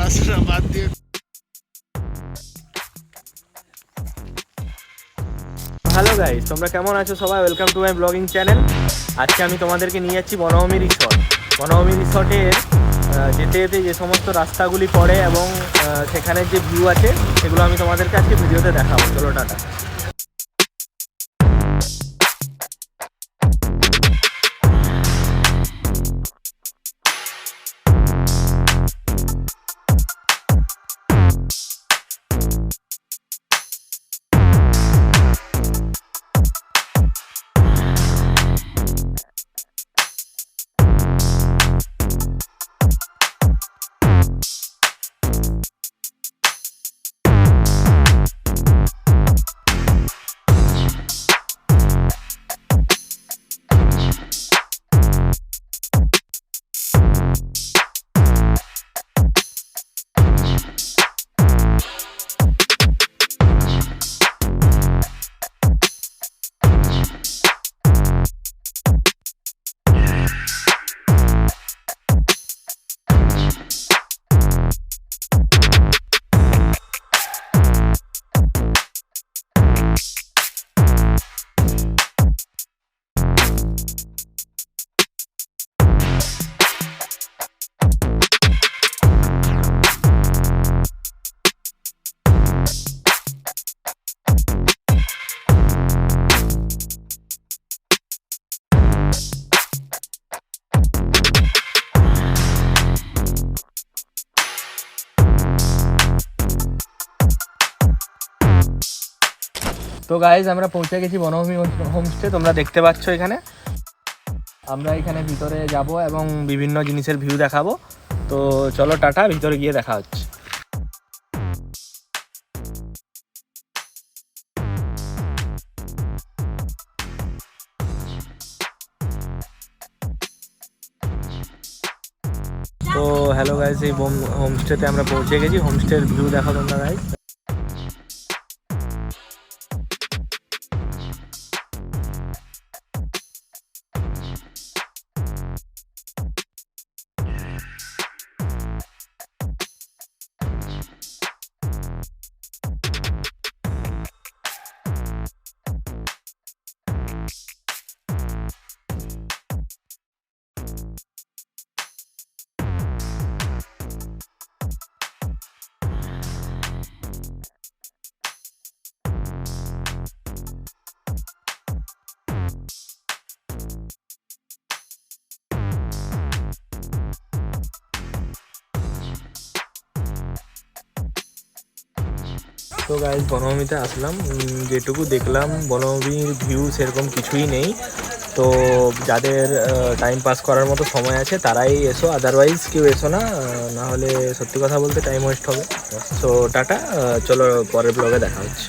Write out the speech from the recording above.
পড়াশোনা বাদ দিয়ে। হ্যালো গাইস, তোমরা কেমন আছো সবাই? Welcome to my blogging channel. আজকে আমি তোমাদেরকে নিয়ে যাচ্ছি বনভূমি রিসর্ট। বনভূমি রিসর্টের যেতে যেতে যে সমস্ত রাস্তাগুলি পড়ে এবং সেখানের যে ভিউ আছে সেগুলো আমি তোমাদেরকে আজকে ভিডিওতে দেখাবো। চলো টাটা। তো গাইজ, আমরা পৌঁছে গেছি বনভূমি হোমস্টে। তোমরা দেখতে পাচ্ছ এখানে আমরা এখানে ভিতরে যাব এবং বিভিন্ন জিনিসের ভিউ দেখাবো। তো চলো টাটা, ভিতরে গিয়ে দেখা হচ্ছে। তো হ্যালো গাইজ, এই হোমস্টেতে আমরা পৌঁছে গেছি। হোমস্টের ভিউ দেখো তোমরা গাইজ। তো গাইজ, বনভূমিতে আসলাম, যেটুকু দেখলাম বনভূমির ভিউ সেরকম কিছুই নেই। তো যাদের টাইম পাস করার মতো সময় আছে তারাই এসো, আদারওয়াইজ কেউ এসো না, না হলে সত্যি কথা বলতে টাইম ওয়েস্ট হবে। সো টাটা, চলো পরের ব্লগে দেখা হচ্ছে।